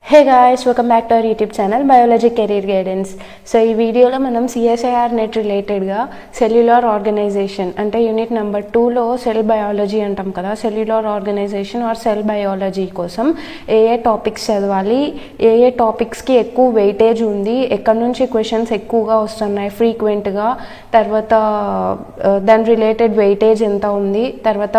Hey guys, welcome back to our YouTube channel Biology Career Guidance. So ఈ వీడియోలో మనం CSIR net రిలేటెడ్గా cellular organization అంటే unit number 2లో సెల్ బయాలజీ అంటాం కదా, cellular organization or cell biology కోసం ఏ టాపిక్స్ చదవాలి, ఏ టాపిక్స్కి ఎక్కువ వెయిటేజ్ ఉంది, ఎక్కడి నుంచి క్వశ్చన్స్ ఎక్కువగా వస్తున్నాయి ఫ్రీక్వెంట్గా, తర్వాత దాని రిలేటెడ్ వెయిటేజ్ ఎంత ఉంది, తర్వాత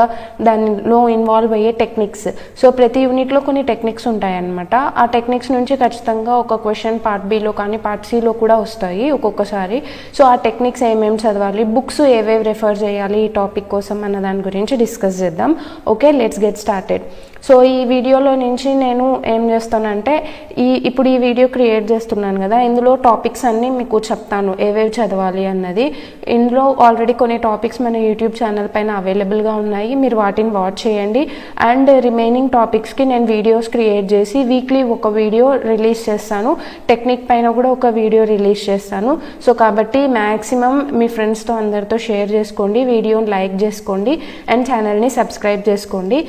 దానిలో ఇన్వాల్వ్ అయ్యే టెక్నిక్స్. సో ప్రతి యూనిట్లో కొన్ని టెక్నిక్స్ ఉంటాయన్నమాట. ఆ టెక్నిక్స్ నుంచి ఖచ్చితంగా ఒక క్వశ్చన్ పార్ట్ బిలో కానీ పార్ట్ సిలో కూడా వస్తాయి ఒక్కొక్కసారి. సో ఆ టెక్నిక్స్ ఏమేమి చదవాలి, బుక్స్ ఏవేవి రెఫర్ చేయాలి ఈ టాపిక్ కోసం అన్న దాని గురించి డిస్కస్ చేద్దాం. Okay, let's get started. So ఈ వీడియోలో నుంచి నేను ఏం చేస్తానంటే ఇప్పుడు ఈ వీడియో క్రియేట్ చేస్తున్నాను కదా, ఇందులో టాపిక్స్ అన్నీ మీకు చెప్తాను ఏవేవి చదవాలి అన్నది. ఇందులో ఆల్రెడీ కొన్ని టాపిక్స్ మన యూట్యూబ్ ఛానల్ పైన అవైలబుల్గా ఉన్నాయి, మీరు వాటిని వాచ్ చేయండి. అండ్ రిమైనింగ్ టాపిక్స్కి నేను వీడియోస్ క్రియేట్ చేసి వీక్లీ ఒక వీడియో రిలీజ్ చేస్తాను, టెక్నిక్ పైన కూడా ఒక వీడియో రిలీజ్ చేస్తాను. సో కాబట్టి మ్యాక్సిమం మీ ఫ్రెండ్స్తో అందరితో షేర్ చేసుకోండి, వీడియోని లైక్ చేసుకోండి అండ్ ఛానల్ని సబ్స్క్రైబ్ చేసుకోండి.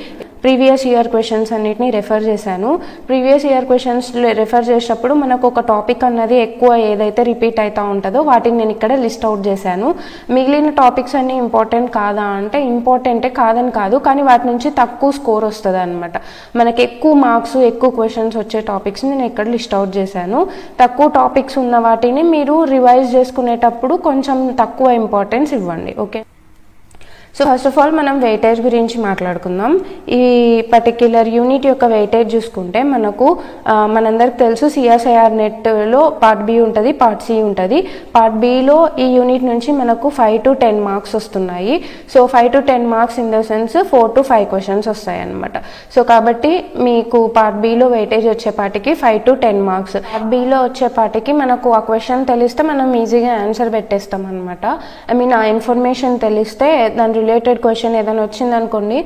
ప్రీవియస్ ఇయర్ క్వశ్చన్స్ అన్నిటిని రెఫర్ చేశాను. ప్రీవియస్ ఇయర్ క్వశ్చన్స్ రెఫర్ చేసేటప్పుడు మనకు ఒక టాపిక్ అన్నది ఎక్కువ ఏదైతే రిపీట్ అవుతూ ఉంటుందో వాటిని నేను ఇక్కడ లిస్ట్ అవుట్ చేశాను. మిగిలిన టాపిక్స్ అన్నీ ఇంపార్టెంట్ కాదా అంటే ఇంపార్టెంటే, కాదని కాదు, కానీ వాటి నుంచి తక్కువ స్కోర్ వస్తుంది అనమాట. మనకి ఎక్కువ మార్క్స్ ఎక్కువ క్వశ్చన్స్ వచ్చే టాపిక్స్ నేను ఇక్కడ లిస్ట్ అవుట్ చేశాను. తక్కువ టాపిక్స్ ఉన్న వాటిని మీరు రివైజ్ చేసుకునేటప్పుడు కొంచెం తక్కువ ఇంపార్టెన్స్ ఇవ్వండి. Okay, so first of all మనం వెయిటేజ్ గురించి మాట్లాడుకుందాం. ఈ పర్టిక్యులర్ యూనిట్ యొక్క వెయిటేజ్ చూసుకుంటే మనకు మనందరికి తెలుసు CSIR నెట్లో పార్ట్ బి ఉంటుంది, పార్ట్ సి ఉంటుంది. పార్ట్ బిలో ఈ యూనిట్ నుంచి మనకు 5 to 10 మార్క్స్ వస్తున్నాయి. So 5 to 10 marks in the sense 4 to 5 questions వస్తాయి అనమాట. సో కాబట్టి మీకు పార్ట్ బిలో వెయిటేజ్ వచ్చేపాటికి 5 to 10 మార్క్స్. పార్ట్ బిలో వచ్చేపాటికి మనకు ఆ క్వశ్చన్ తెలిస్తే మనం ఈజీగా ఆన్సర్ పెట్టేస్తాం అనమాట. ఆ ఇన్ఫర్మేషన్ తెలిస్తే దాని రిలేటెడ్ క్వశ్చన్ ఏదైనా వచ్చిందనుకోండి,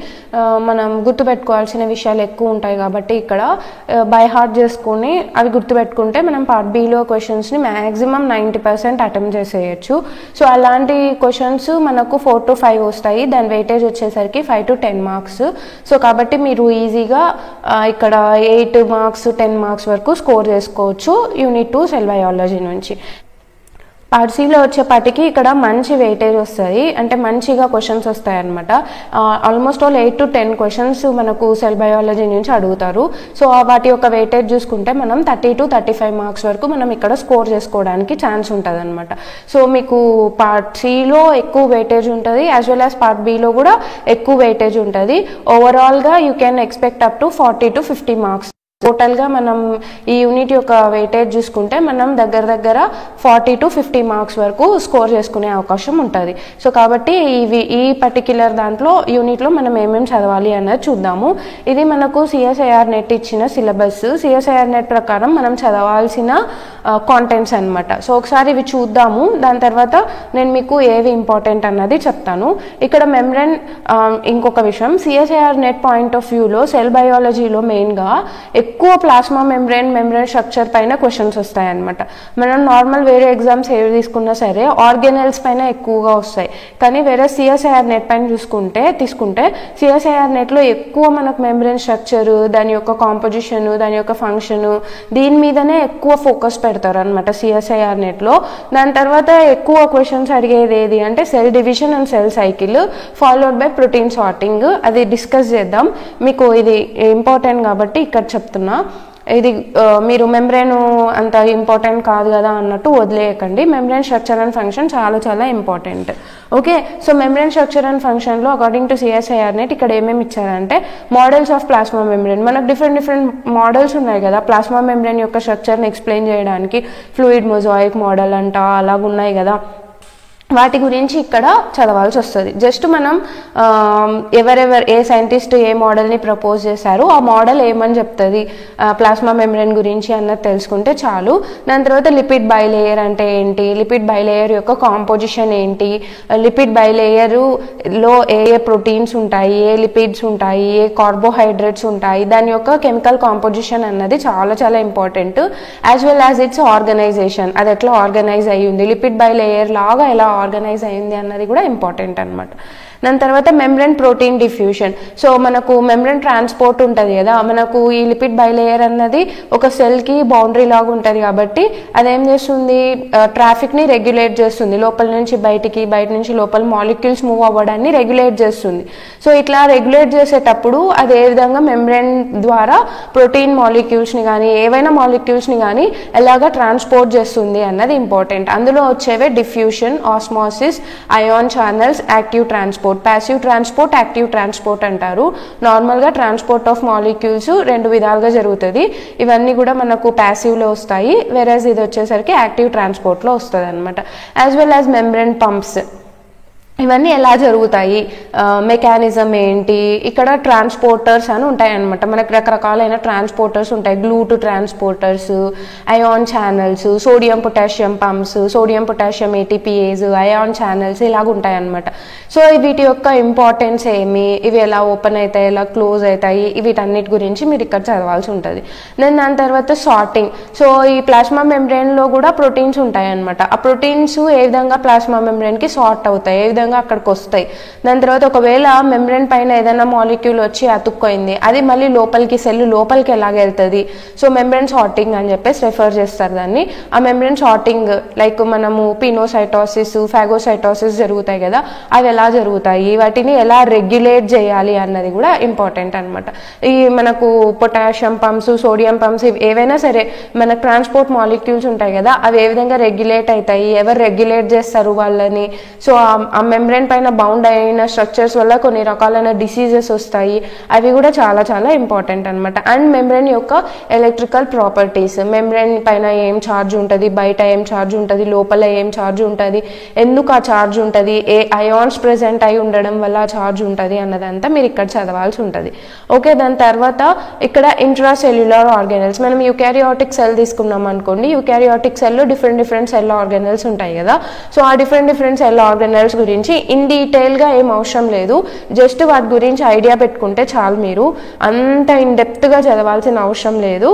మనం గుర్తుపెట్టుకోవాల్సిన విషయాలు ఎక్కువ ఉంటాయి కాబట్టి ఇక్కడ బై హార్ట్ చేసుకుని అవి గుర్తుపెట్టుకుంటే మనం పార్ట్ బిలో క్వశ్చన్స్ని మ్యాక్సిమం 90% అటెంప్ట్ చేసేయచ్చు. సో అలాంటి క్వశ్చన్స్ మనకు 4 to 5 వస్తాయి, దాని వెయిటేజ్ వచ్చేసరికి 5 to 10 మార్క్స్. సో కాబట్టి మీరు ఈజీగా ఇక్కడ 8 మార్క్స్ 10 మార్క్స్ వరకు స్కోర్ చేసుకోవచ్చు యూనిట్ 2 సెల్ బయాలజీ నుంచి. పార్ట్ సిలో వచ్చేపాటికి ఇక్కడ మంచి వెయిటేజ్ వస్తుంది, అంటే మంచిగా క్వశ్చన్స్ వస్తాయి అనమాట. ఆల్మోస్ట్ ఆల్ 8 to 10 క్వశ్చన్స్ మనకు సెల్ బయాలజీ నుంచి అడుగుతారు. సో వాటి యొక్క వెయిటేజ్ చూసుకుంటే మనం 30 to 35 మార్క్స్ వరకు మనం ఇక్కడ స్కోర్ చేసుకోవడానికి ఛాన్స్ ఉంటుంది అనమాట. సో మీకు పార్ట్ సిలో ఎక్కువ వెయిటేజ్ ఉంటుంది, as well as part below కూడా ఎక్కువ వెయిటేజ్ ఉంటుంది. ఓవరాల్గా you can expect up to 40 to 50 marks. టోటల్గా మనం ఈ యూనిట్ యొక్క వెయిటేజ్ చూసుకుంటే మనం దగ్గర 40 to 50 మార్క్స్ వరకు స్కోర్ చేసుకునే అవకాశం ఉంటుంది. సో కాబట్టి ఈ పర్టిక్యులర్ దాంట్లో యూనిట్లో మనం ఏమేమి చదవాలి అన్నది చూద్దాము. ఇది మనకు CSIR నెట్ ఇచ్చిన సిలబస్. CSIR నెట్ ప్రకారం మనం చదవాల్సిన కాంటెంట్స్ అనమాట. సో ఒకసారి ఇవి చూద్దాము, దాని తర్వాత నేను మీకు ఏవి ఇంపార్టెంట్ అన్నది చెప్తాను. ఇక్కడ మెమ్బ్రేన్, ఇంకొక విషయం, CSIR నెట్ పాయింట్ ఆఫ్ వ్యూలో సెల్ బయాలజీలో మెయిన్గా ఎక్కువ ప్లాస్మా మెంబ్రేన్ స్ట్రక్చర్ పైన క్వశ్చన్స్ వస్తాయన్నమాట. మనం నార్మల్ వేరే ఎగ్జామ్స్ ఏవి తీసుకున్నా సరే ఆర్గానెల్స్ పైన ఎక్కువగా వస్తాయి, కానీ వేరే CSIR నెట్ పైన తీసుకుంటే CSIR నెట్లో ఎక్కువ మనకు మెంబ్రేన్ స్ట్రక్చర్, దాని యొక్క కాంపోజిషన్, దాని యొక్క ఫంక్షన్, దీని మీదనే ఎక్కువ ఫోకస్ పెడతారు అనమాట CSIR నెట్లో. దాని తర్వాత ఎక్కువ క్వశ్చన్స్ అడిగేది ఏది అంటే cell division and cell cycle followed by protein sorting. అది డిస్కస్ చేద్దాం, మీకు ఇది ఇంపార్టెంట్ కాబట్టి ఇక్కడ చెప్తున్నా. ఇది మీరు మెంబ్రేన్ అంత ఇంపార్టెంట్ కాదు కదా అన్నట్టు వదిలేయకండి. మెంబ్రేన్ స్ట్రక్చర్ అండ్ ఫంక్షన్ చాలా important. Okay, so membrane structure and ఫంక్షన్లో అకార్డింగ్ టు CSIR నెట్ ఇక్కడ ఏమేమి ఇచ్చారంటే మోడల్స్ ఆఫ్ ప్లాస్మా మెంబ్రేన్. మనకు డిఫరెంట్ మోడల్స్ ఉన్నాయి కదా ప్లాస్మా మెంబ్రేన్ యొక్క స్ట్రక్చర్ని ఎక్స్ప్లెయిన్ చేయడానికి. ఫ్లూయిడ్ మొజాయిక్ మోడల్ అంట అలాగున్నాయి కదా, వాటి గురించి ఇక్కడ చదవాల్సి వస్తుంది. జస్ట్ మనం ఏ సైంటిస్ట్ ఏ మోడల్ని ప్రపోజ్ చేశారో ఆ మోడల్ ఏమని చెప్తుంది ప్లాస్మా మెంబ్రేన్ గురించి అన్నది తెలుసుకుంటే చాలు. దాని తర్వాత లిపిడ్ బైలేయర్ అంటే ఏంటి, లిపిడ్ బైలేయర్ యొక్క కాంపోజిషన్ ఏంటి, లిపిడ్ బైలేయర్లో ఏ ప్రోటీన్స్ ఉంటాయి, ఏ లిపిడ్స్ ఉంటాయి, ఏ కార్బోహైడ్రేట్స్ ఉంటాయి, దాని యొక్క కెమికల్ కాంపోజిషన్ అన్నది చాలా important. As well as its organization, అది ఎట్లా ఆర్గనైజ్ అయ్యింది, లిపిడ్ బైలేయర్ లాగా ఎలా ఆర్గనైజ్ అయింది అన్నది కూడా ఇంపార్టెంట్ అనమాట. దాని తర్వాత మెంబ్రేన్ ప్రోటీన్ డిఫ్యూషన్. సో మనకు మెంబ్రేన్ ట్రాన్స్పోర్ట్ ఉంటుంది కదా, మనకు ఈ లిపిడ్ బైలేయర్ అన్నది ఒక సెల్కి బౌండరీ లాగా ఉంటుంది కాబట్టి అదేం చేస్తుంది, ట్రాఫిక్ని రెగ్యులేట్ చేస్తుంది, లోపల నుంచి బయటికి బయట నుంచి లోపల మాలిక్యూల్స్ మూవ్ అవ్వడాన్ని రెగ్యులేట్ చేస్తుంది. సో ఇట్లా రెగ్యులేట్ చేసేటప్పుడు అది ఏ విధంగా మెంబ్రేన్ ద్వారా ప్రోటీన్ మాలిక్యూల్స్ని కానీ ఏవైనా మాలిక్యూల్స్ని కానీ ఎలాగా ట్రాన్స్పోర్ట్ చేస్తుంది అన్నది ఇంపార్టెంట్. అందులో వచ్చేవే diffusion, osmosis, ion channels, active transport. Passive transport, active transport అంటారు. నార్మల్గా ట్రాన్స్పోర్ట్ ఆఫ్ మాలిక్యూల్స్ రెండు విధాలుగా జరుగుతుంది. ఇవన్నీ కూడా మనకు ప్యాసివ్లో వస్తాయి, వెరస్ ఇది వచ్చేసరికి యాక్టివ్ ట్రాన్స్పోర్ట్లో వస్తుంది అనమాట. As well as membrane pumps. ఇవన్నీ ఎలా జరుగుతాయి, మెకానిజం ఏంటి, ఇక్కడ ట్రాన్స్పోర్టర్స్ అని ఉంటాయి అనమాట. మనకు రకరకాలైన ట్రాన్స్పోర్టర్స్ ఉంటాయి, GLUT transporters, ion channels, sodium potassium pumps, sodium potassium ATPase, ion channels ఇలాగ ఉంటాయి అనమాట. సో వీటి యొక్క ఇంపార్టెన్స్ ఏమి, ఇవి ఎలా ఓపెన్ అవుతాయి, ఎలా క్లోజ్ అవుతాయి, వీటన్నిటి గురించి మీరు ఇక్కడ చదవాల్సి ఉంటుంది. దెన్ దాని తర్వాత సార్టింగ్. సో ఈ ప్లాస్మా మెంబ్రేన్లో కూడా ప్రోటీన్స్ ఉంటాయి అనమాట. ఆ ప్రోటీన్స్ ఏ విధంగా ప్లాస్మా మెంబ్రేన్కి సార్ట్ అవుతాయి, ఏ విధంగా అక్కడికి వస్తాయి. దాని తర్వాత ఒకవేళ మెంబ్రేన్ పైన ఏదైనా మాలిక్యూల్ వచ్చి అతుక్కోయింది, అది మళ్ళీ లోపలికి సెల్ లోపలికి ఎలాగ వెళ్తుంది. సో మెంబ్రేన్ సార్టింగ్ అని చెప్పేసి రెఫర్ చేస్తారు దాన్ని. ఆ మెంబ్రేన్ సార్టింగ్ లైక్ మనము పినోసైటోసిస్, ఫాగోసైటోసిస్ జరుగుతాయి కదా, అవి ఎలా జరుగుతాయి, వాటిని ఎలా రెగ్యులేట్ చేయాలి అన్నది కూడా ఇంపార్టెంట్ అనమాట. ఈ మనకు పొటాషియం పంప్స్, సోడియం పంప్స్ ఏవైనా సరే మనకు ట్రాన్స్పోర్ట్ మాలిక్యూల్స్ ఉంటాయి కదా, అవి ఏ విధంగా రెగ్యులేట్ అవుతాయి, ఎవరు రెగ్యులేట్ చేస్తారు వాళ్ళని. సో ఆ మెంబ్రేన్ పైన బౌండ్ అయిన స్ట్రక్చర్స్ వల్ల కొన్ని రకాలైన డిసీజెస్ వస్తాయి, అవి కూడా చాలా చాలా ఇంపార్టెంట్ అనమాట. అండ్ మెంబ్రేన్ యొక్క ఎలక్ట్రికల్ ప్రాపర్టీస్, మెంబ్రేన్ పైన ఏం ఛార్జ్ ఉంటుంది, బయట ఏం ఛార్జ్ ఉంటుంది, లోపల ఏం ఛార్జ్ ఉంటుంది, ఎందుకు ఆ ఛార్జ్ ఉంటుంది, ఏ అయాన్స్ ప్రెసెంట్ అయి ఉండడం వల్ల ఆ ఛార్జ్ ఉంటుంది అన్నదంతా మీరు ఇక్కడ చదవాల్సి ఉంటుంది. ఓకే, దాని తర్వాత ఇక్కడ ఇంట్రా సెల్యులర్ ఆర్గానెల్స్. మనం యూకారియోటిక్ సెల్ తీసుకున్నాం అనుకోండి, యూకారియోటిక్ సెల్లో డిఫరెంట్ సెల్ ఆర్గానెల్స్ ఉంటాయి కదా. సో ఆ డిఫరెంట్ సెల్ ఆర్గానెల్స్ గురించి ఇన్ డీటెయిల్గా ఏం అవసరం లేదు, జస్ట్ వాటి గురించి ఐడియా పెట్టుకుంటే చాలు. మీరు అంత ఇన్ డెప్త్గా చదవాల్సిన అవసరం లేదు,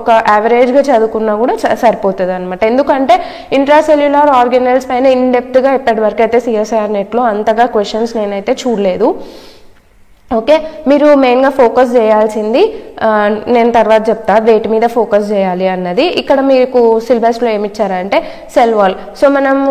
ఒక యావరేజ్గా చదువుకున్నా కూడా సరిపోతుంది అనమాట. ఎందుకంటే ఇంట్రాసెల్యులర్ ఆర్గానెల్స్ పైన ఇన్ డెప్త్గా ఇప్పటివరకు అయితే సిఎస్ఐఆర్ నెట్లో అంతగా క్వశ్చన్స్ నేనైతే చూడలేదు. ఓకే, మీరు మెయిన్గా ఫోకస్ చేయాల్సింది నేను తర్వాత చెప్తా వేటి మీద ఫోకస్ చేయాలి అన్నది. ఇక్కడ మీకు సిలబస్లో ఏమి ఇచ్చారంటే సెల్ వాల్. సో మనము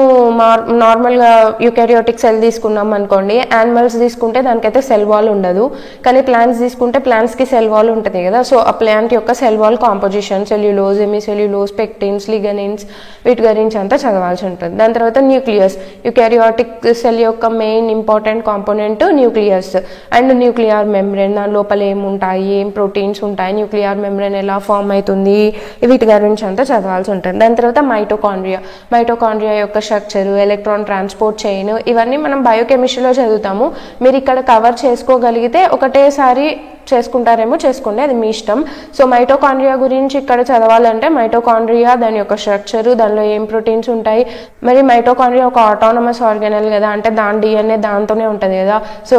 నార్మల్గా యూకారియోటిక్ సెల్ తీసుకున్నాం అనుకోండి, యానిమల్స్ తీసుకుంటే దానికైతే సెల్ వాల్ ఉండదు, కానీ ప్లాంట్స్ తీసుకుంటే ప్లాంట్స్కి సెల్ వాల్ ఉంటుంది కదా. సో ఆ ప్లాంట్ యొక్క సెల్ వాల్ కాంపోజిషన్, సెల్యులోజ్, ఎమిసెల్యులోజ్, పెక్టిన్స్, లిగనిన్స్, వీటి గురించి అంతా చదవాల్సి ఉంటుంది. దాని తర్వాత న్యూక్లియస్. యూకారియోటిక్ సెల్ యొక్క main important component nucleus and nuclear membrane. దాని లోపల ఏముంటాయి, ఏం ప్రోటీన్స్ ఉంటాయి, న్యూక్లియర్ మెంబ్రేన్ ఎలా ఫామ్ అవుతుంది, వీటి గురించి అంతా చదవాల్సి ఉంటుంది. దాని తర్వాత మైటోకాండ్రియా యొక్క స్ట్రక్చర్, ఎలక్ట్రాన్ ట్రాన్స్పోర్ట్ చైన్, ఇవన్నీ మనం బయోకెమిస్ట్రీలో చదువుతాము. మీరు ఇక్కడ కవర్ చేసుకోగలిగితే ఒకటేసారి చేసుకుంటారేమో చేసుకోండి, అది మీ ఇష్టం. సో మైటోకాండ్రియా గురించి ఇక్కడ చదవాలంటే మైటోకాండ్రియా, దాని యొక్క స్ట్రక్చరు, దానిలో ఏం ప్రోటీన్స్ ఉంటాయి, మరి మైటోకాండ్రియా ఒక ఆటోనమస్ ఆర్గానెల్ కదా, అంటే దాని డిఎన్ఏ దాంతోనే ఉంటుంది కదా. సో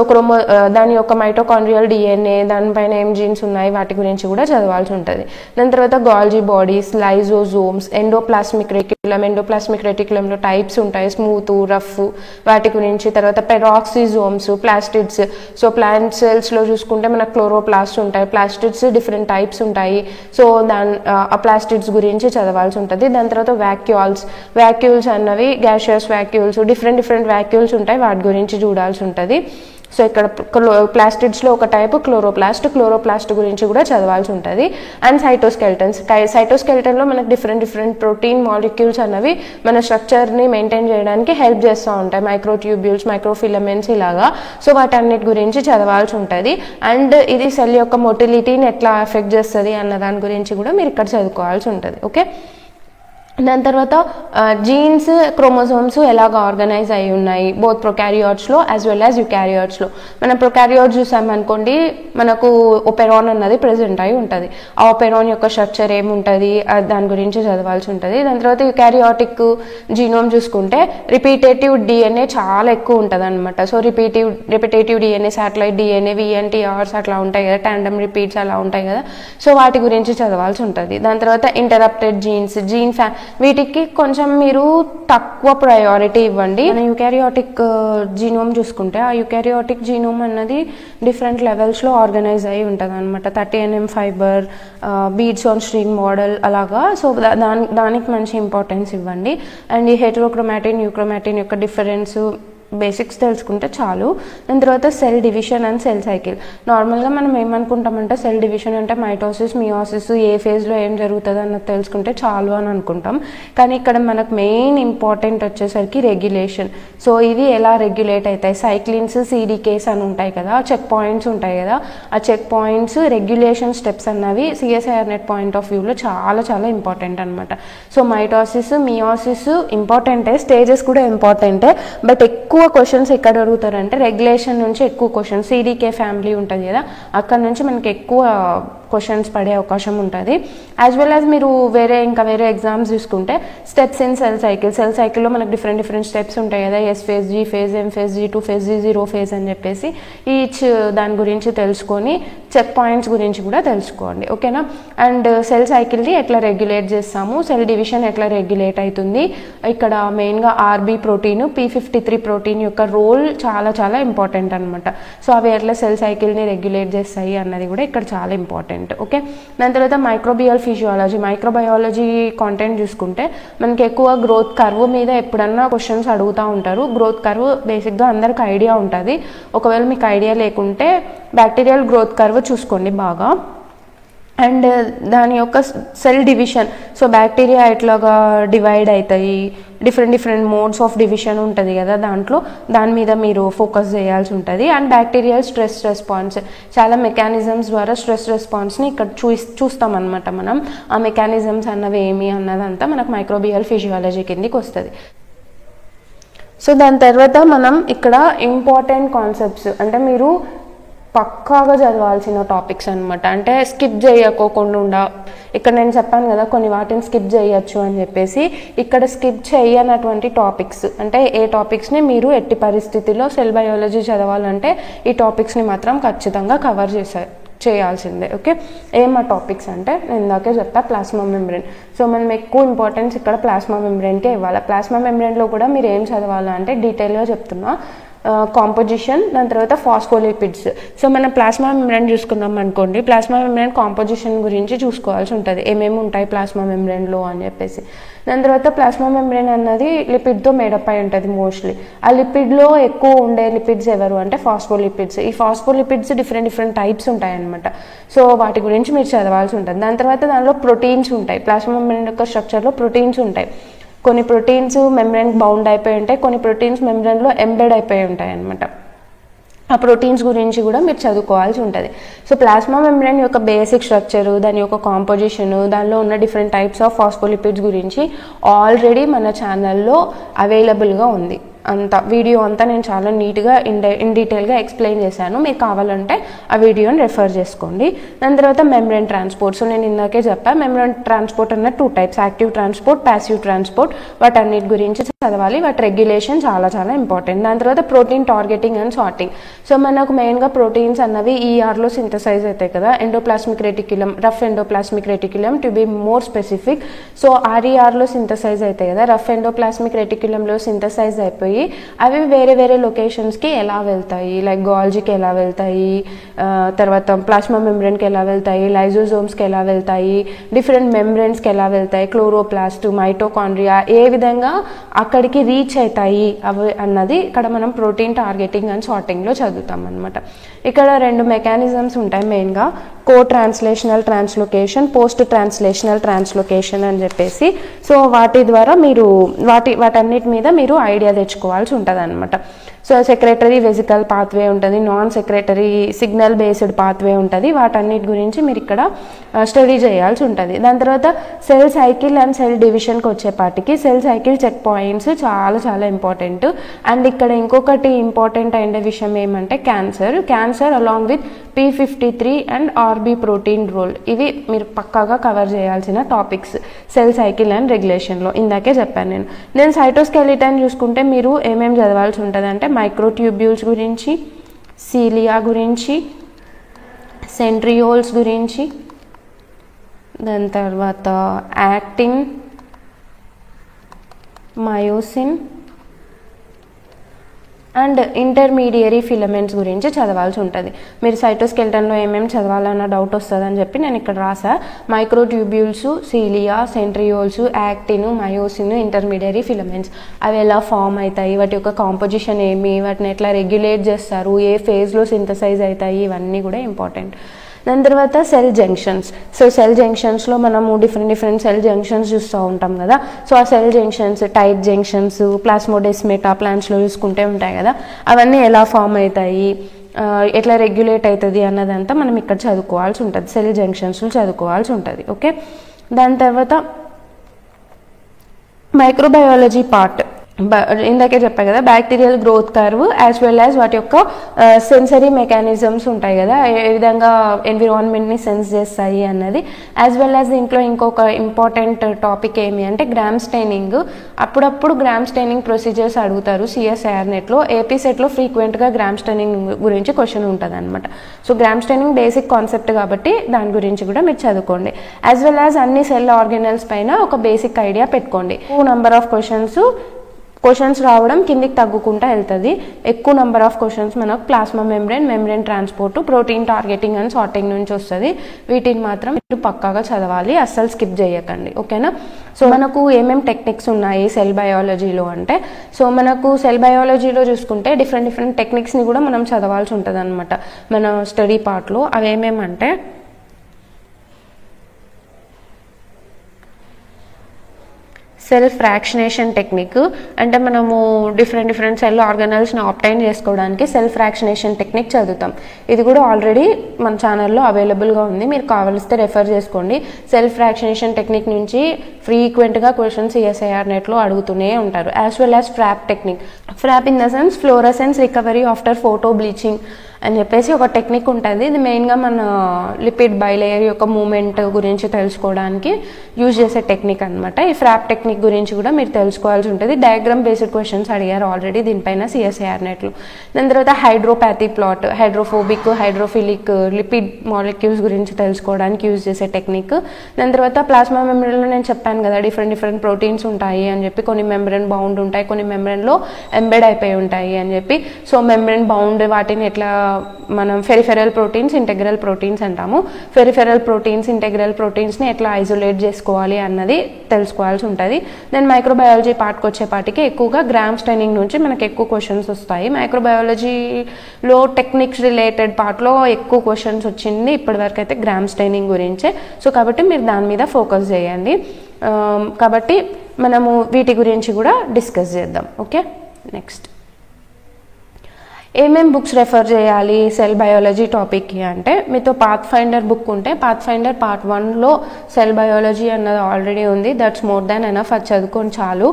దాని యొక్క మైటోకాండ్రియల్ డిఎన్ఏ, దానిపైన ఏం జీన్స్ ఉన్నాయి, వాటి గురించి కూడా చదవాల్సి ఉంటుంది. దాని తర్వాత గాల్జీ బాడీస్, లైజోజోమ్స్, ఎండోప్లాస్మిక్ రెటిక్యులంలో టైప్స్ ఉంటాయి, స్మూత్, రఫ్, వాటి గురించి. తర్వాత పెరాక్సిజోమ్స్, ప్లాస్టిడ్స్. సో ప్లాంట్ సెల్స్లో చూసుకుంటే మనకు క్లోరోప్లాస్ట్ ఉంటాయి, ప్లాస్టిడ్స్ డిఫరెంట్ టైప్స్ ఉంటాయి. సో ఆ ప్లాస్టిడ్స్ గురించి చదవాల్సి ఉంటుంది. దాని తర్వాత వ్యాక్యూల్స్ అన్నవి గ్యాషియస్ వ్యాక్యూల్స్, డిఫరెంట్ వ్యాక్యూల్స్ ఉంటాయి, వాటి గురించి చూడాల్సి ఉంటుంది. సో ఇక్కడ ప్లాస్టిడ్స్లో ఒక టైపు క్లోరోప్లాస్ట్ గురించి కూడా చదవాల్సి ఉంటుంది. అండ్ సైటోస్కెల్టన్లో మనకు డిఫరెంట్ ప్రోటీన్ మాలిక్యూల్స్ అన్నవి మన స్ట్రక్చర్ని మెయింటైన్ చేయడానికి హెల్ప్ చేస్తూ ఉంటాయి, మైక్రోట్యూబ్యూల్స్, మైక్రోఫిలమెంట్స్ ఇలాగా. సో వాటన్నిటి గురించి చదవాల్సి ఉంటుంది. అండ్ ఇది సెల్ యొక్క మొటిలిటీని ఎట్లా ఎఫెక్ట్ చేస్తుంది అన్న దాని గురించి కూడా మీరు ఇక్కడ చదువుకోవాల్సి ఉంటుంది. ఓకే, దాని తర్వాత జీన్స్, క్రోమోజోమ్స్ ఎలాగ ఆర్గనైజ్ అయి ఉన్నాయి బోత్ ప్రొకారియోట్స్లో యాజ్ వెల్ యాజ్ యూకారియోట్స్లో. మనం ప్రొకారియోట్స్ చూసామనుకోండి, మనకు ఒపెరాన్ అన్నది ప్రెజెంట్ అయి ఉంటుంది. ఆ ఒపెరాన్ యొక్క స్ట్రక్చర్ ఏముంటుంది దాని గురించి చదవాల్సి ఉంటుంది. దాని తర్వాత యూకారియోటిక్ జీనోమ్ చూసుకుంటే రిపీటేటివ్ డిఎన్ఏ చాలా ఎక్కువ ఉంటుంది అనమాట. So repetitive DNA, satellite DNA, విఎన్టీఆర్స్ అట్లా ఉంటాయి కదా, టాండమ్ రిపీట్స్ అలా ఉంటాయి కదా. సో వాటి గురించి చదవాల్సి ఉంటుంది. దాని తర్వాత ఇంటరప్టెడ్ జీన్స్, వీటికి కొంచెం మీరు తక్కువ ప్రయారిటీ ఇవ్వండి. మన యూకారియోటిక్ జీనోమ్ చూసుకుంటే ఆ యూకారియోటిక్ జీనోమ్ అన్నది డిఫరెంట్ లెవెల్స్లో ఆర్గనైజ్ అయి ఉంటుంది అనమాట. 30 nm fibre, beads on string model అలాగా. సో దానికి మంచి ఇంపార్టెన్స్ ఇవ్వండి. అండ్ ఈ హెటరోక్రోమాటిన్ యూక్రోమాటిన్ యొక్క డిఫరెన్స్ బేసిక్స్ తెలుసుకుంటే చాలు. దాని తర్వాత cell division and cell cycle. నార్మల్గా మనం ఏమనుకుంటామంటే సెల్ డివిజన్ అంటే మైటోసిస్, మియోసిస్, ఏ ఫేజ్లో ఏం జరుగుతుంది అన్నది తెలుసుకుంటే చాలు అని అనుకుంటాం. కానీ ఇక్కడ మనకు మెయిన్ ఇంపార్టెంట్ వచ్చేసరికి రెగ్యులేషన్. సో ఇవి ఎలా రెగ్యులేట్ అవుతాయి, సైక్లిన్స్, సిడికేస్ అని ఉంటాయి కదా, చెక్ పాయింట్స్ ఉంటాయి కదా, ఆ చెక్ పాయింట్స్ రెగ్యులేషన్ స్టెప్స్ అన్నవి సిఎస్ఐఆర్ నెట్ పాయింట్ ఆఫ్ వ్యూలో చాలా చాలా ఇంపార్టెంట్ అనమాట. సో మైటోసిస్, మియోసిస్ ఇంపార్టెంటే, స్టేజెస్ కూడా ఇంపార్టెంటే. బట్ ఎక్కువ క్వశ్చన్స్ ఎక్కడ అడుగుతారంటే రెగ్యులేషన్ నుంచి ఎక్కువ క్వశ్చన్స్. సిడికే ఫ్యామిలీ ఉంటుంది కదా, అక్కడ నుంచి మనకి ఎక్కువ క్వశ్చన్స్ పడే అవకాశం ఉంటుంది. యాజ్ వెల్ యాజ్ మీరు వేరే ఎగ్జామ్స్ చూసుకుంటే steps in cell cycle. Cell సైకిల్లో మనకు డిఫరెంట్ స్టెప్స్ ఉంటాయి కదా, S phase, G phase, M phase, G2 phase, G0 phase అని చెప్పేసి ఈచ్ దాని గురించి తెలుసుకొని చెక్ పాయింట్స్ గురించి కూడా తెలుసుకోండి. ఓకేనా. అండ్ సెల్ సైకిల్ని ఎట్లా రెగ్యులేట్ చేస్తాము, సెల్ డివిజన్ ఎట్లా రెగ్యులేట్ అవుతుంది, ఇక్కడ మెయిన్గా ఆర్బీ ప్రోటీన్, P53 ప్రోటీన్ యొక్క రోల్ చాలా చాలా ఇంపార్టెంట్ అనమాట. సో అవి ఎట్లా సెల్ సైకిల్ని రెగ్యులేట్ చేస్తాయి అన్నది కూడా ఇక్కడ చాలా ఇంపార్టెంట్. ఓకే. దాని తర్వాత మైక్రోబియల్ ఫిజియాలజీ, మైక్రోబయాలజీ కాంటెంట్ చూసుకుంటే మనకి ఎక్కువ గ్రోత్ కర్వ్ మీద ఎప్పుడన్నా క్వశ్చన్స్ అడుగుతూ ఉంటారు. గ్రోత్ కర్వ్ బేసిక్గా అందరికి ఐడియా ఉంటుంది. ఒకవేళ మీకు ఐడియా లేకుంటే బ్యాక్టీరియల్ గ్రోత్ కర్వ్ చూసుకోండి బాగా. అండ్ దాని యొక్క సెల్ డివిజన్, సో బ్యాక్టీరియా ఎట్లాగా డివైడ్ అవుతాయి, డిఫరెంట్ మోడ్స్ ఆఫ్ డివిజన్ ఉంటుంది కదా, దాని మీద మీరు ఫోకస్ చేయాల్సి ఉంటుంది. అండ్ బ్యాక్టీరియల్ స్ట్రెస్ రెస్పాన్స్, చాలా మెకానిజమ్స్ ద్వారా స్ట్రెస్ రెస్పాన్స్ని ఇక్కడ చూస్తామన్నమాట మనం. ఆ మెకానిజమ్స్ అన్నవి ఏమి అన్నదంతా మనకు మైక్రోబియల్ ఫిజియాలజీ కిందికి వస్తుంది. సో దాని తర్వాత మనం ఇక్కడ ఇంపార్టెంట్ కాన్సెప్ట్స్ అంటే మీరు పక్కాగా చదవాల్సిన టాపిక్స్ అనమాట. అంటే స్కిప్ చేయకోకుండా, ఇక్కడ నేను చెప్పాను కదా కొన్ని వాటిని స్కిప్ చేయొచ్చు అని చెప్పేసి, ఇక్కడ స్కిప్ చేయనటువంటి టాపిక్స్ అంటే ఏ టాపిక్స్ని మీరు ఎట్టి పరిస్థితిలో సెల్ బయాలజీ చదవాలంటే ఈ టాపిక్స్ని మాత్రం ఖచ్చితంగా కవర్ చేయాల్సిందే. ఓకే. ఏమా టాపిక్స్ అంటే నేను ఇందాకే చెప్పా ప్లాస్మా మెంబ్రేన్. సో మనం ఎక్కువ ఇంపార్టెన్స్ ఇక్కడ ప్లాస్మా మెంబ్రేన్కే ఇవ్వాలి. ప్లాస్మా మెంబ్రేన్లో కూడా మీరు ఏం చదవాలంటే డీటెయిల్గా చెప్తున్నా. కాంపోజిషన్, దాని తర్వాత ఫాస్ఫోలిపిడ్స్. సో మనం ప్లాస్మా మెంబ్రేన్ చూసుకున్నాం అనుకోండి, ప్లాస్మా మెంబ్రేన్ కాంపోజిషన్ గురించి చూసుకోవాల్సి ఉంటుంది, ఏమేమి ఉంటాయి ప్లాస్మా మెంబ్రేన్లో అని చెప్పేసి. దాని తర్వాత ప్లాస్మా మెంబ్రేన్ అన్నది లిపిడ్తో మేడప్ అయి ఉంటుంది మోస్ట్లీ. ఆ లిపిడ్లో ఎక్కువ ఉండే లిపిడ్స్ ఎవరు అంటే ఫాస్ఫోలిపిడ్స్. ఈ ఫాస్ఫోలిపిడ్స్ డిఫరెంట్ టైప్స్ ఉంటాయన్నమాట. సో వాటి గురించి మీరు చదవాల్సి ఉంటుంది. దాని తర్వాత దానిలో ప్రోటీన్స్ ఉంటాయి. ప్లాస్మా మెంబ్రేన్ యొక్క స్ట్రక్చర్లో ప్రోటీన్స్ ఉంటాయి. కొన్ని ప్రోటీన్స్ మెంబ్రేన్ బౌండ్ అయిపోయి ఉంటాయి, కొన్ని ప్రోటీన్స్ మెంబ్రేన్లో ఎంబెడ్ అయిపోయి ఉంటాయి అన్నమాట. ఆ ప్రోటీన్స్ గురించి కూడా మీరు చదువుకోవాల్సి ఉంటుంది. సో ప్లాస్మా మెంబ్రేన్ యొక్క బేసిక్ స్ట్రక్చరు, దాని యొక్క కాంపోజిషను, దానిలో ఉన్న డిఫరెంట్ టైప్స్ ఆఫ్ ఫాస్ఫోలిపిడ్స్ గురించి ఆల్రెడీ మన ఛానల్లో అవైలబుల్గా ఉంది. వీడియో అంతా నేను చాలా నీట్గా ఇన్ డీటెయిల్గా ఎక్స్ప్లెయిన్ చేశాను. మీకు కావాలంటే ఆ వీడియోని రెఫర్ చేసుకోండి. దాని తర్వాత మెంబ్రేన్ ట్రాన్స్పోర్ట్. సో నేను ఇందాకే చెప్పాను మెంబ్రేన్ ట్రాన్స్పోర్ట్ అన్న 2 types, active transport, passive transport. వాటన్నిటి గురించి చదవాలి. వాటి రెగ్యులేషన్ చాలా చాలా ఇంపార్టెంట్. దాని తర్వాత protein targeting and sorting. So మనకు మెయిన్గా ప్రోటీన్స్ అన్నవి ఈఆర్లో సింథసైజ్ అవుతాయి కదా, endoplasmic reticulum, rough endoplasmic reticulum to be more specific. So ఆర్ఈఆర్లో సింథసైజ్ అవుతాయి కదా, రఫ్ ఎండోప్లాస్మిక్ రెటిక్యులంలో సింథసైజ్ అయిపోయి అవి వేరే లొకేషన్స్కి ఎలా వెళ్తాయి, లైక్ గాల్జీకి ఎలా వెళ్తాయి, తర్వాత ప్లాస్మా మెంబ్రేన్కి ఎలా వెళ్తాయి, లైజోజోమ్స్కి ఎలా వెళ్తాయి, డిఫరెంట్ మెంబ్రేన్స్కి ఎలా వెళ్తాయి, క్లోరోప్లాస్ట్, మైటోకాండ్రియా ఏ విధంగా అక్కడికి రీచ్ అవుతాయి అవి అన్నది ఇక్కడ మనం ప్రోటీన్ టార్గెటింగ్ అండ్ సార్టింగ్లో చదువుతాం అనమాట. ఇక్కడ 2 మెకానిజమ్స్ ఉంటాయి మెయిన్గా, co translational translocation, post translational translocation అని చెప్పేసి. సో వాటి ద్వారా మీరు వాటన్నిటి మీద మీరు ఐడియా తెచ్చుకోవాల్సి ఉంటుంది అనమాట. సో సెక్రెటరీ వెసికల్ పాత్వే ఉంటుంది, non secretary signal based pathway ఉంటుంది. వాటన్నిటి గురించి మీరు ఇక్కడ స్టడీ చేయాల్సి ఉంటుంది. దాని తర్వాత సెల్ సైకిల్ అండ్ సెల్ డివిజన్కి వచ్చేపాటికి సెల్ సైకిల్ చెక్ పాయింట్స్ చాలా చాలా ఇంపార్టెంట్. అండ్ ఇక్కడ ఇంకొకటి ఇంపార్టెంట్ అయిన విషయం ఏమంటే cancer along with P53 and RB protein role. ఇవి మీరు పక్కాగా కవర్ చేయాల్సిన టాపిక్స్ సెల్ సైకిల్ అండ్ రెగ్యులేషన్లో. ఇందాకే చెప్పాను నేను సైటోస్కెలిటన్ చూసుకుంటే మీరు ఏమేమి చదవాల్సి ఉంటుంది అంటే మైక్రోట్యూబ్యూల్స్ గురించి, సీలియా గురించి, సెంట్రియోల్స్ గురించి, దాని తర్వాత actin, myosin and intermediary filaments గురించి చదవాల్సి ఉంటుంది. మీరు సైటోస్కెల్టన్లో ఏమేమి చదవాలన్న డౌట్ వస్తుందని చెప్పి నేను ఇక్కడ రాసా. Microtubules, cilia, centrioles, actin, myosin, intermediary filaments అవి ఎలా ఫామ్ అవుతాయి, వాటి యొక్క కాంపోజిషన్ ఏమి, వాటిని ఎట్లా రెగ్యులేట్ చేస్తారు, ఏ ఫేజ్లో సింథసైజ్ అవుతాయి, ఇవన్నీ కూడా ఇంపార్టెంట్. దాని తర్వాత సెల్ జంక్షన్స్. సో సెల్ జంక్షన్స్లో మనము డిఫరెంట్ సెల్ జంక్షన్స్ చూస్తూ ఉంటాం కదా. సో ఆ cell junctions, tight junctions, plasmodesmata ప్లాంట్స్లో చూసుకుంటే ఉంటాయి కదా, అవన్నీ ఎలా ఫామ్ అవుతాయి, ఎట్లా రెగ్యులేట్ అవుతుంది అన్నదంతా మనం ఇక్కడ చదువుకోవాల్సి ఉంటుంది, సెల్ జంక్షన్స్లో చదువుకోవాల్సి ఉంటుంది. ఓకే, దాని తర్వాత మైక్రోబయాలజీ పార్ట్. ఇందాకే చెప్పా కదా, bacterial growth curve as well as వాటి యొక్క సెన్సరీ మెకానిజమ్స్ ఉంటాయి కదా, ఏ విధంగా ఎన్విరాన్మెంట్ని సెన్స్ చేస్తాయి అన్నది. యాజ్ వెల్ యాజ్ దీంట్లో ఇంకొక ఇంపార్టెంట్ టాపిక్ ఏమి అంటే గ్రామ్ స్టైనింగ్. అప్పుడప్పుడు గ్రామ్ స్టైనింగ్ ప్రొసీజర్స్ అడుగుతారు సిఎస్ఐఆర్ నెట్లో. ఏపీ సెట్లో ఫ్రీక్వెంట్గా గ్రామ్ స్టైనింగ్ గురించి క్వశ్చన్ ఉంటుంది అనమాట. So gram staining basic concept కాబట్టి దాని గురించి కూడా మీరు చదువుకోండి. యాజ్ వెల్ యాజ్ అన్ని సెల్ ఆర్గానెల్స్ పైన ఒక బేసిక్ ఐడియా పెట్టుకోండి. నెంబర్ ఆఫ్ క్వశ్చన్స్ రావడం కిందికి తగ్గుకుంటూ వెళ్తుంది. ఎక్కువ నెంబర్ ఆఫ్ క్వశ్చన్స్ మనకు plasma membrane transport, protein targeting and sorting నుంచి వస్తుంది. వీటిని మాత్రం మీరు పక్కాగా చదవాలి, అస్సలు స్కిప్ చేయకండి. ఓకేనా. సో మనకు ఏమేమి టెక్నిక్స్ ఉన్నాయి సెల్ బయాలజీలో అంటే, సో మనకు సెల్ బయాలజీలో చూసుకుంటే డిఫరెంట్ టెక్నిక్స్ని కూడా మనం చదవాల్సి ఉంటుంది అనమాట మన స్టడీ పార్ట్లో. అవి ఏమేమంటే సెల్ ఫ్రాక్షనేషన్ టెక్నిక్, అంటే మనము డిఫరెంట్ సెల్ ఆర్గానల్స్ని ఆబ్టైన్ చేసుకోవడానికి సెల్ ఫ్రాక్షనేషన్ టెక్నిక్ చదువుతాం. ఇది కూడా ఆల్రెడీ మన ఛానల్లో అవైలబుల్గా ఉంది, మీరు కావాల్స్తే రెఫర్ చేసుకోండి. సెల్ ఫ్రాక్షనేషన్ టెక్నిక్ నుంచి ఫ్రీక్వెంట్గా క్వశ్చన్స్ సిఎస్ఐఆర్ నెట్లో అడుగుతూనే ఉంటారు. As well as FRAP technique. FRAP in the sense fluorescence recovery after photo bleaching అని చెప్పేసి ఒక టెక్నిక్ ఉంటుంది. ఇది మెయిన్గా మన లిపిడ్ బైలేయర్ యొక్క మూమెంట్ గురించి తెలుసుకోవడానికి యూజ్ చేసే టెక్నిక్ అనమాట. ఈ ఫ్రాప్ టెక్నిక్ గురించి కూడా మీరు తెలుసుకోవాల్సి ఉంటుంది. డయాగ్రామ్ బేస్డ్ క్వశ్చన్స్ అడిగారు ఆల్రెడీ దీనిపైన సిఎస్ఐఆర్ నెట్లు. దాని తర్వాత hydropathy plot, hydrophobic, hydrophilic lipid molecules గురించి తెలుసుకోవడానికి యూజ్ చేసే టెక్నిక్. దాని తర్వాత ప్లాస్మా మెంబ్రేన్లో నేను చెప్పాను కదా డిఫరెంట్ ప్రోటీన్స్ ఉంటాయి అని చెప్పి, కొన్ని మెంబ్రేన్ బౌండ్ ఉంటాయి, కొన్ని మెంబ్రేన్లో ఎంబెడ్ అయిపోయి ఉంటాయి అని చెప్పి. సో మెంబ్రేన్ బౌండ్ వాటిని ఎట్లా మనం పెరిఫెరల్ ప్రోటీన్స్, ఇంటెగ్రల్ ప్రోటీన్స్ అంటాము. పెరిఫెరల్ ప్రోటీన్స్, ఇంటెగ్రల్ ప్రోటీన్స్ని ఎట్లా ఐసోలేట్ చేసుకోవాలి అన్నది తెలుసుకోవాల్సి ఉంటుంది. దెన్ మైక్రోబయాలజీ పార్ట్కి వచ్చేపాటికి ఎక్కువగా గ్రామ్ స్టైనింగ్ నుంచి మనకు ఎక్కువ క్వశ్చన్స్ వస్తాయి. మైక్రోబయాలజీలో టెక్నిక్స్ రిలేటెడ్ పార్ట్లో ఎక్కువ క్వశ్చన్స్ వచ్చింది ఇప్పటివరకు అయితే గ్రామ్ స్టైనింగ్ గురించే. సో కాబట్టి మీరు దాని మీద ఫోకస్ చేయండి. కాబట్టి మనము వీటి గురించి కూడా డిస్కస్ చేద్దాం. ఓకే, నెక్స్ట్ ఏమేం బుక్స్ రెఫర్ చేయాలి సెల్ బయాలజీ టాపిక్కి అంటే, మీతో పాత్ ఫైండర్ బుక్ ఉంటే పాత్ ఫైండర్ పార్ట్ 1లో సెల్ బయాలజీ అన్నది ఆల్రెడీ ఉంది. దట్స్ మోర్ దాన్ ఎనఫ్, అది చదువుకొని చాలు.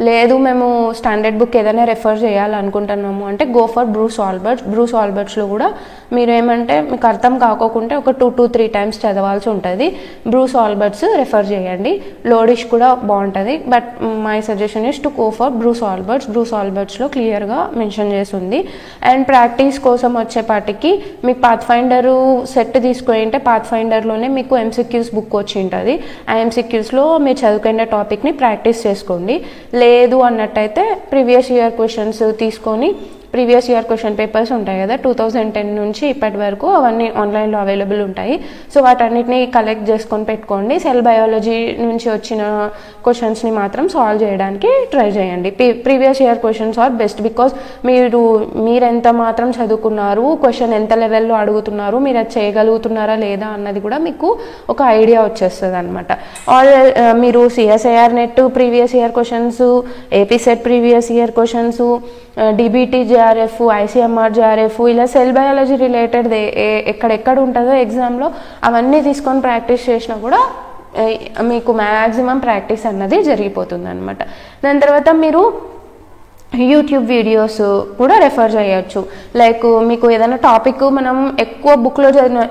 లేదు మేము స్టాండర్డ్ బుక్ ఏదైనా రెఫర్ చేయాలనుకుంటున్నాము అంటే go for Bruce Alberts. Bruce ఆల్బర్ట్స్లో కూడా మీరు ఏమంటే మీకు అర్థం కాకోకుంటే ఒక 2 to 3 times చదవాల్సి ఉంటుంది. బ్రూస్ ఆల్బర్ట్స్ రెఫర్ చేయండి. లోడిష్ కూడా బాగుంటుంది, but my suggestion is to go for Bruce Alberts. Bruce ఆల్బర్ట్స్లో క్లియర్గా మెన్షన్ చేసి ఉంది. అండ్ ప్రాక్టీస్ కోసం వచ్చేపాటికి మీకు పాత్ ఫైండర్ సెట్ తీసుకొని అంటే పాత్ ఫైండర్లోనే మీకు ఎంసీక్యూస్ బుక్ వచ్చి ఉంటుంది. ఆ ఎంసీక్యూస్లో మీరు చదువుకునే టాపిక్ని ప్రాక్టీస్ చేసుకోండి. లేదు అన్నట్టయితే ప్రీవియస్ ఇయర్ క్వశ్చన్స్ తీసుకొని, ప్రీవియస్ ఇయర్ క్వశ్చన్ పేపర్స్ ఉంటాయి కదా 2010 నుంచి ఇప్పటి వరకు, అవన్నీ ఆన్లైన్లో అవైలబుల్ ఉంటాయి. సో వాటన్నిటిని కలెక్ట్ చేసుకొని పెట్టుకోండి. సెల్ బయాలజీ నుంచి వచ్చిన క్వశ్చన్స్ని మాత్రం సాల్వ్ చేయడానికి ట్రై చేయండి. Previous year questions are best, because మీరు ఎంత మాత్రం చదువుకున్నారు, క్వశ్చన్ ఎంత లెవెల్లో అడుగుతున్నారు, మీరు అది చేయగలుగుతున్నారా లేదా అన్నది కూడా మీకు ఒక ఐడియా వచ్చేస్తుంది అనమాట. ఆర్ మీరు CSIR net previous year questions, AP set previous year questions, DBT JRF, ICMR JRF, ఇలా సెల్ బయాలజీ రిలేటెడ్ ఎక్కడెక్కడ ఉంటుందో ఎగ్జామ్లో అవన్నీ తీసుకొని ప్రాక్టీస్ చేసినా కూడా మీకు మ్యాక్సిమం ప్రాక్టీస్ అన్నది జరిగిపోతుంది అనమాట. దాని తర్వాత మీరు యూట్యూబ్ వీడియోస్ కూడా రెఫర్ చేయొచ్చు. లైక్ మీకు ఏదైనా టాపిక్ మనం ఎక్కువ బుక్లో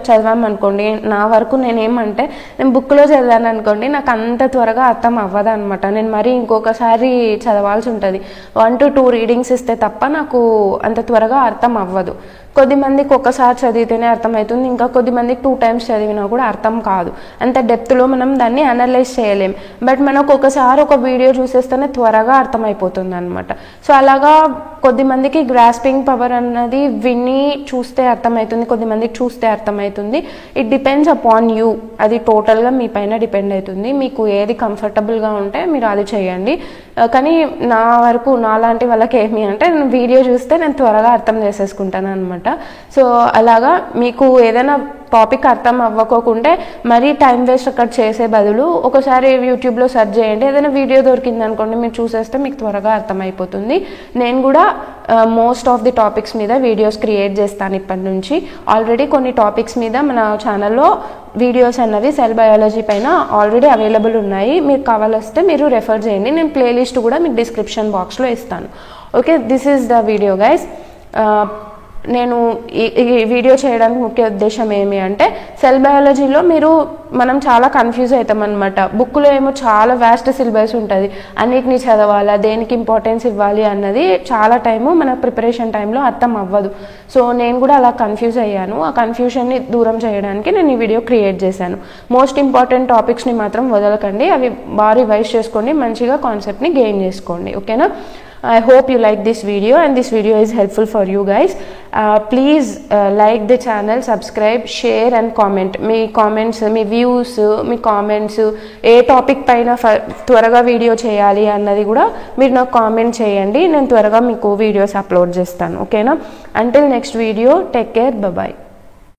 చదివామనుకోండి, నా వరకు నేనేమంటే నేను బుక్లో చదివాను అనుకోండి, నాకు అంత త్వరగా అర్థం అవ్వదు అనమాట. నేను మరీ ఇంకొకసారి చదవాల్సి ఉంటుంది. 1 to 2 రీడింగ్స్ ఇస్తే తప్ప నాకు అంత త్వరగా అర్థం అవ్వదు. కొద్దిమందికి ఒకసారి చదివితేనే అర్థమవుతుంది, ఇంకా కొద్దిమందికి 2 times చదివినా కూడా అర్థం కాదు, అంత డెప్త్లో మనం దాన్ని అనలైజ్ చేయలేం. బట్ మనకు ఒకసారి ఒక వీడియో చూసేస్తేనే త్వరగా అర్థమైపోతుంది అనమాట. సో అలాగా కొద్దిమందికి గ్రాస్పింగ్ పవర్ అన్నది విని చూస్తే అర్థమవుతుంది, కొద్దిమందికి చూస్తే అర్థమవుతుంది. ఇట్ డిపెండ్స్ అపాన్ యూ, అది టోటల్గా మీ పైన డిపెండ్ అవుతుంది. మీకు ఏది కంఫర్టబుల్గా ఉంటే మీరు అది చేయండి. కానీ నా వరకు నాలాంటి వాళ్ళకి ఏమి అంటే నేను వీడియో చూస్తే నేను త్వరగా అర్థం చేసేసుకుంటాను అనమాట. సో అలాగా మీకు ఏదైనా టాపిక్ అర్థం అవ్వకోకుంటే మరీ టైం వేస్ట్ అక్కడ చేసే బదులు ఒకసారి యూట్యూబ్లో సెర్చ్ చేయండి, ఏదైనా వీడియో దొరికింది అనుకోండి మీరు చూసేస్తే మీకు త్వరగా అర్థమైపోతుంది. నేను కూడా మోస్ట్ ఆఫ్ ది టాపిక్స్ మీద వీడియోస్ క్రియేట్ చేస్తాను ఇప్పటి నుంచి. ఆల్రెడీ కొన్ని టాపిక్స్ మీద మన ఛానల్లో వీడియోస్ అన్నవి సెల్ బయాలజీ పైన ఆల్రెడీ అవైలబుల్ ఉన్నాయి. మీకు కావాలొస్తే మీరు రెఫర్ చేయండి, నేను ప్లేలిస్ట్ కూడా మీకు డిస్క్రిప్షన్ బాక్స్లో ఇస్తాను. Okay, this is the video guys. నేను ఈ వీడియో చేయడానికి ముఖ్య ఉద్దేశం ఏమి అంటే సెల్ బయాలజీలో మనం చాలా కన్ఫ్యూజ్ అవుతాం అనమాట. బుక్లో ఏమో చాలా వ్యాస్ట్ సిలబస్ ఉంటుంది, అన్నిటినీ చదవాలా, దేనికి ఇంపార్టెన్స్ ఇవ్వాలి అన్నది చాలా టైము మన ప్రిపరేషన్ టైంలో అర్థం అవ్వదు. సో నేను కూడా అలా కన్ఫ్యూజ్ అయ్యాను. ఆ కన్ఫ్యూజన్ని దూరం చేయడానికి నేను ఈ వీడియో క్రియేట్ చేశాను. మోస్ట్ ఇంపార్టెంట్ టాపిక్స్ని మాత్రం వదలకండి, అవి బాగా రివైజ్ చేసుకోండి, మంచిగా కాన్సెప్ట్ని గెయిన్ చేసుకోండి. ఓకేనా? I hope you like this video and this video is helpful for you guys. Please like the channel, subscribe, share and comment. Me comments, me views, me comments, A topic పైన త్వరగా video చేయాలి అన్నది కూడా మీరు నాకు comment చేయండి. నేను త్వరగా మీకు వీడియోస్ అప్లోడ్ చేస్తాను. ఓకేనా? Until next video, take care, bye bye.